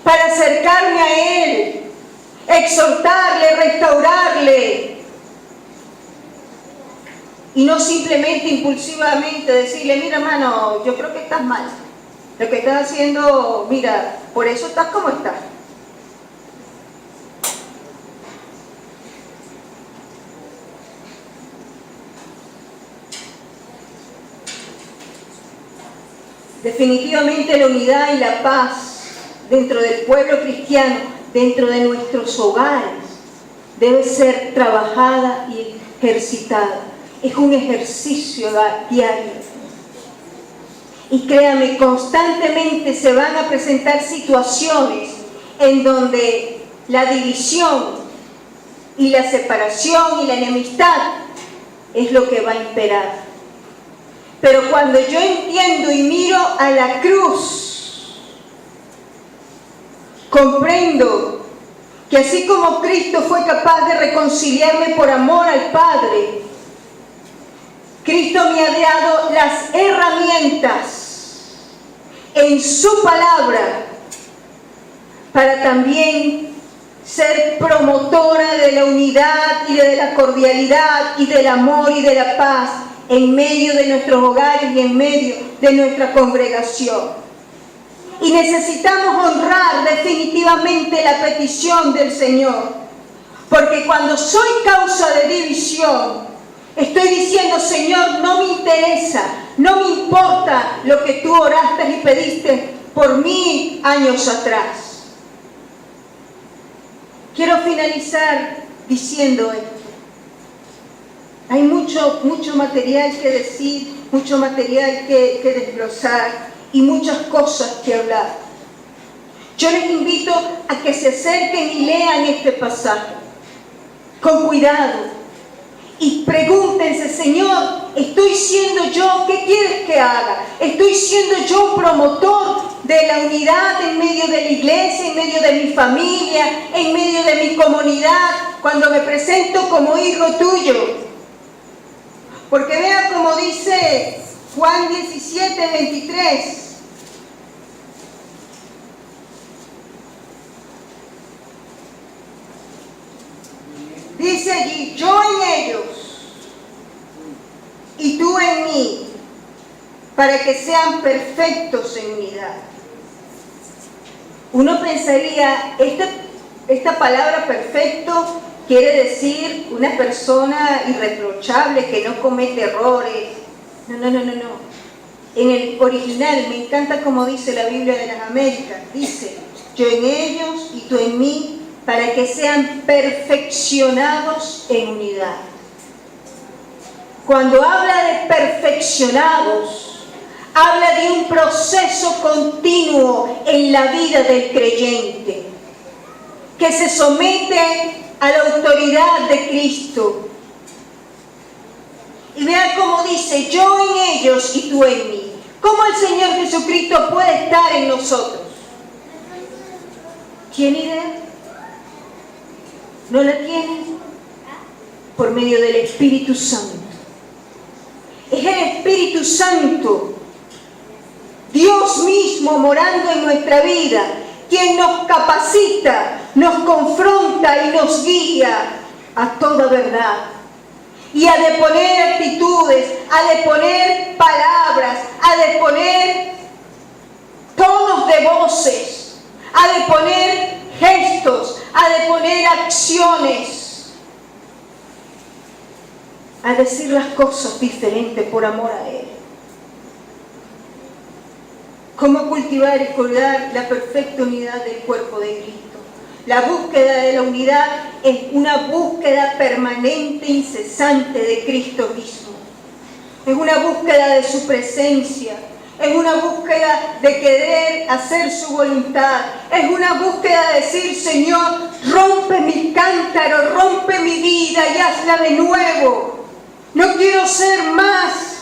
para acercarme a Él, exhortarle, restaurarle. Y no simplemente impulsivamente decirle, mira hermano, yo creo que estás mal. Lo que estás haciendo, mira, por eso estás como estás. Definitivamente la unidad y la paz dentro del pueblo cristiano, dentro de nuestros hogares, debe ser trabajada y ejercitada. Es un ejercicio diario. Y créame, constantemente se van a presentar situaciones en donde la división y la separación y la enemistad es lo que va a imperar. Pero cuando yo entiendo y miro a la cruz, comprendo que así como Cristo fue capaz de reconciliarme por amor al Padre, Cristo me ha dado las herramientas en su palabra para también ser promotora de la unidad y de la cordialidad y del amor y de la paz en medio de nuestros hogares y en medio de nuestra congregación. Y necesitamos honrar definitivamente la petición del Señor, porque cuando soy causa de división, estoy diciendo, Señor, no me interesa, no me importa lo que tú oraste y pediste por mí años atrás. Quiero finalizar diciendo esto. Hay mucho material que decir, mucho material que desglosar y muchas cosas que hablar. Yo les invito a que se acerquen y lean este pasaje con cuidado. Y pregúntense, Señor, ¿estoy siendo yo? ¿Qué quieres que haga? ¿Estoy siendo yo un promotor de la unidad en medio de la iglesia, en medio de mi familia, en medio de mi comunidad, cuando me presento como hijo tuyo? Porque vea como dice Juan 17, 23. Dice allí, yo en ellos y tú en mí, para que sean perfectos en unidad. Uno pensaría, esta palabra perfecto quiere decir una persona irreprochable que no comete errores. No. En el original, me encanta como dice la Biblia de las Américas, dice, yo en ellos y tú en mí, para que sean perfeccionados en unidad. Cuando habla de perfeccionados, habla de un proceso continuo en la vida del creyente, que se somete a la autoridad de Cristo. Y vea cómo dice, yo en ellos y tú en mí. ¿Cómo el Señor Jesucristo puede estar en nosotros? ¿Tiene idea? ¿No la tiene? Por medio del Espíritu Santo. Es el Espíritu Santo, Dios mismo morando en nuestra vida, quien nos capacita, nos confronta y nos guía a toda verdad. Y a de poner actitudes, a de poner palabras, a de poner tonos de voces, a de poner gestos, a de poner acciones, a decir las cosas diferentes por amor a Él. ¿Cómo cultivar y cuidar la perfecta unidad del cuerpo de Cristo? La búsqueda de la unidad es una búsqueda permanente, incesante de Cristo mismo. Es una búsqueda de su presencia. Es una búsqueda de querer hacer su voluntad. Es una búsqueda de decir, Señor, rompe mi cántaro, rompe mi vida y hazla de nuevo. No quiero ser más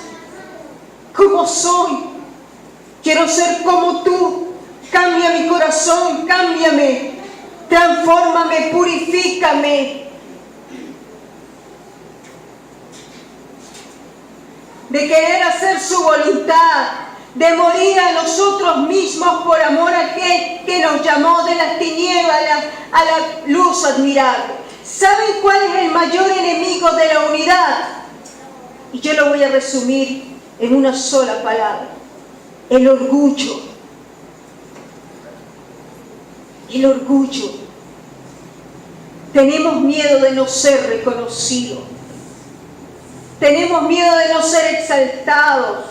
como soy. Quiero ser como tú. Cambia mi corazón, cámbiame. Transfórmame, purifícame. De querer hacer su voluntad, de morir a nosotros mismos por amor a aquel que nos llamó de las tinieblas a la luz admirable. ¿Saben cuál es el mayor enemigo de la unidad? Y yo lo voy a resumir en una sola palabra: el orgullo. El orgullo. Tenemos miedo de no ser reconocidos. Tenemos miedo de no ser exaltados.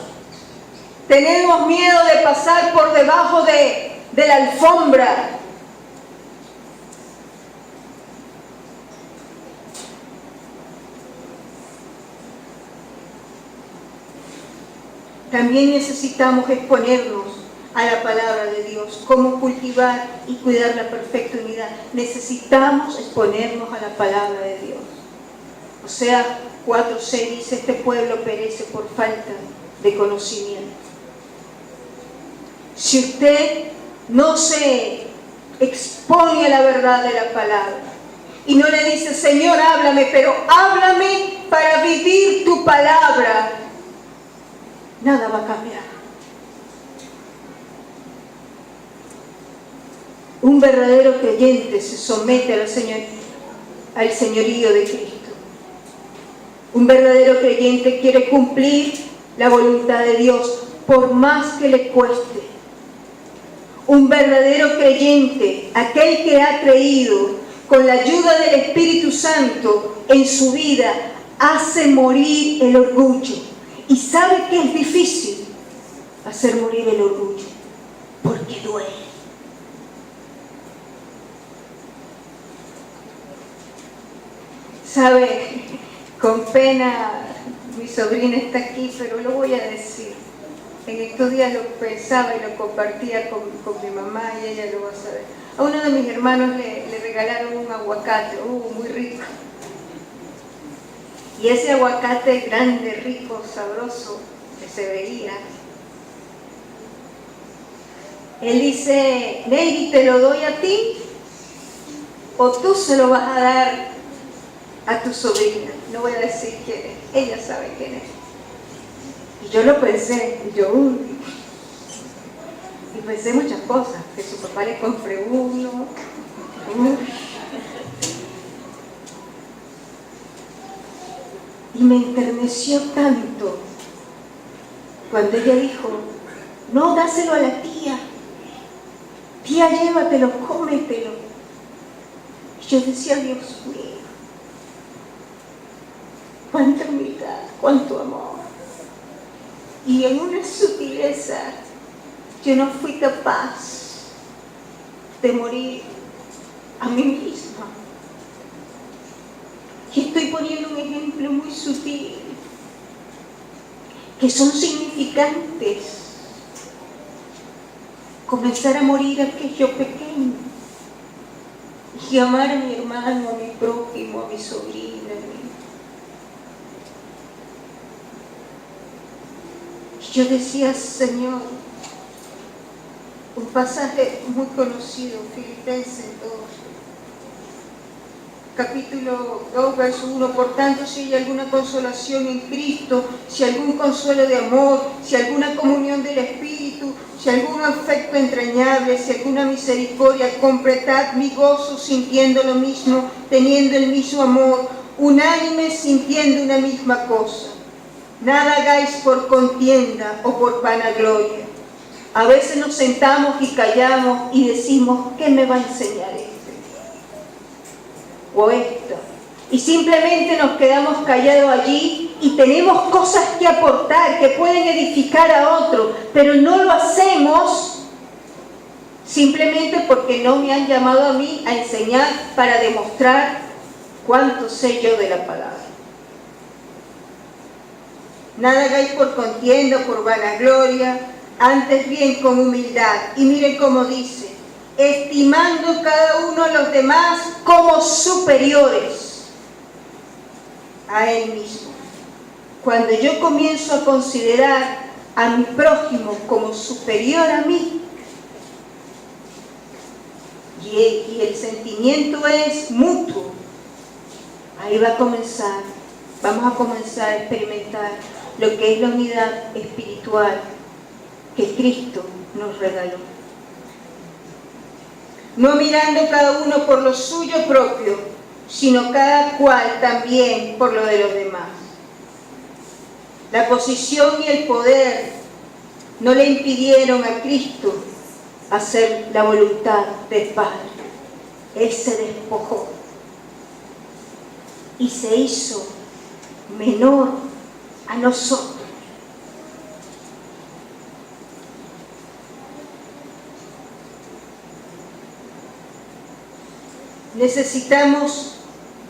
Tenemos miedo de pasar por debajo de la alfombra. También necesitamos exponernos a la palabra de Dios. Cómo cultivar y cuidar la perfecta unidad. Necesitamos exponernos a la palabra de Dios. O sea, 4:6 dice: este pueblo perece por falta de conocimiento. Si usted no se expone a la verdad de la palabra y no le dice: Señor, háblame, pero háblame para vivir tu palabra, nada va a cambiar. Un verdadero creyente se somete al señorío de Cristo. Un verdadero creyente quiere cumplir la voluntad de Dios por más que le cueste. Un verdadero creyente, aquel que ha creído con la ayuda del Espíritu Santo en su vida, hace morir el orgullo. Y sabe que es difícil hacer morir el orgullo, porque duele. Sabe, con pena, mi sobrina está aquí, pero lo voy a decir. En estos días lo pensaba y lo compartía con mi mamá, y ella lo va a saber. A uno de mis hermanos le regalaron un aguacate, muy rico. Y ese aguacate grande, rico, sabroso, que se veía. Él dice: Neidy, ¿te lo doy a ti o tú se lo vas a dar a tu sobrina? No voy a decir quién es, ella sabe quién es. Y yo lo pensé, y pensé muchas cosas, que su papá le compré uno. Y me enterneció tanto cuando ella dijo: no, dáselo a la tía. Tía, llévatelo, cómetelo. Y yo decía: Dios mío, cuánta humildad, cuánto amor. Y en una sutileza yo no fui capaz de morir a mí misma. Y estoy poniendo un ejemplo muy sutil, que son significantes. Comenzar a morir aquello pequeño y amar a mi hermano, a mi prójimo, a mi sobrina, Y yo decía: Señor, un pasaje muy conocido, Filipenses 2, capítulo 2, verso 1: por tanto, si hay alguna consolación en Cristo, si algún consuelo de amor, si alguna comunión del Espíritu, si algún afecto entrañable, si alguna misericordia, completad mi gozo sintiendo lo mismo, teniendo el mismo amor, unánimes, sintiendo una misma cosa. Nada hagáis por contienda o por vanagloria. A veces nos sentamos y callamos y decimos: ¿qué me va a enseñar este? O esto. Y simplemente nos quedamos callados allí y tenemos cosas que aportar, que pueden edificar a otro, pero no lo hacemos simplemente porque no me han llamado a mí a enseñar para demostrar cuánto sé yo de la palabra. Nada hagáis por contienda o por vanagloria, antes bien con humildad. Y miren cómo dice: estimando cada uno a los demás como superiores a él mismo. Cuando yo comienzo a considerar a mi prójimo como superior a mí, y el sentimiento es mutuo, ahí vamos a comenzar a experimentar lo que es la unidad espiritual que Cristo nos regaló. No mirando cada uno por lo suyo propio, sino cada cual también por lo de los demás. La posición y el poder no le impidieron a Cristo hacer la voluntad del Padre. Él se despojó y se hizo menor a nosotros. Necesitamos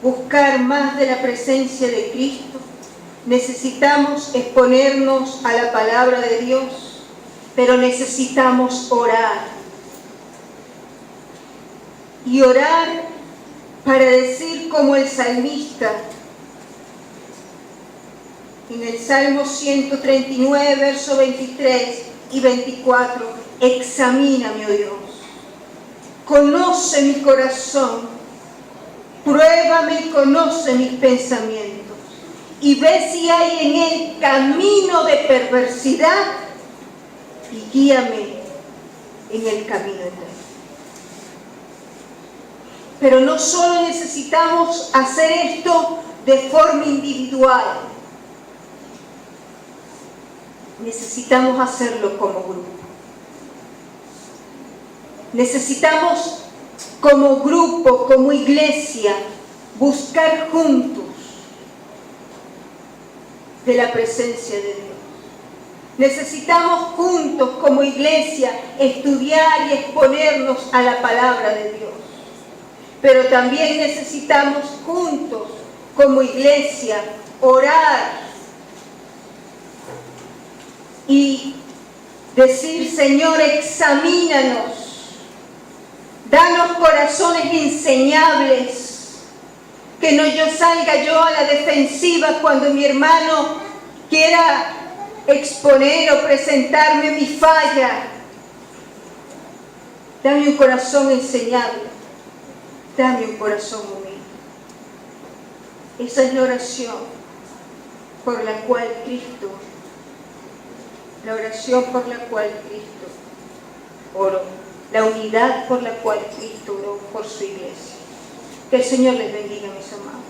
buscar más de la presencia de Cristo. Necesitamos exponernos a la palabra de Dios, pero necesitamos orar. Y orar para decir como el salmista, en el Salmo 139, versos 23 y 24, examíname, oh Dios, conoce mi corazón, pruébame y conoce mis pensamientos, y ve si hay en él camino de perversidad, y guíame en el camino eterno. Pero no solo necesitamos hacer esto de forma individual, necesitamos hacerlo como grupo. Necesitamos como grupo, como iglesia, buscar juntos de la presencia de Dios. Necesitamos juntos como iglesia estudiar y exponernos a la palabra de Dios. Pero también necesitamos juntos como iglesia orar y decir: Señor, examínanos, danos corazones enseñables, que no yo salga yo a la defensiva cuando mi hermano quiera exponer o presentarme mi falla. Dame un corazón enseñable, dame un corazón humilde. Esa es la oración por la cual Cristo, la oración por la cual Cristo oró, la unidad por la cual Cristo oró por su iglesia. Que el Señor les bendiga, mis amados.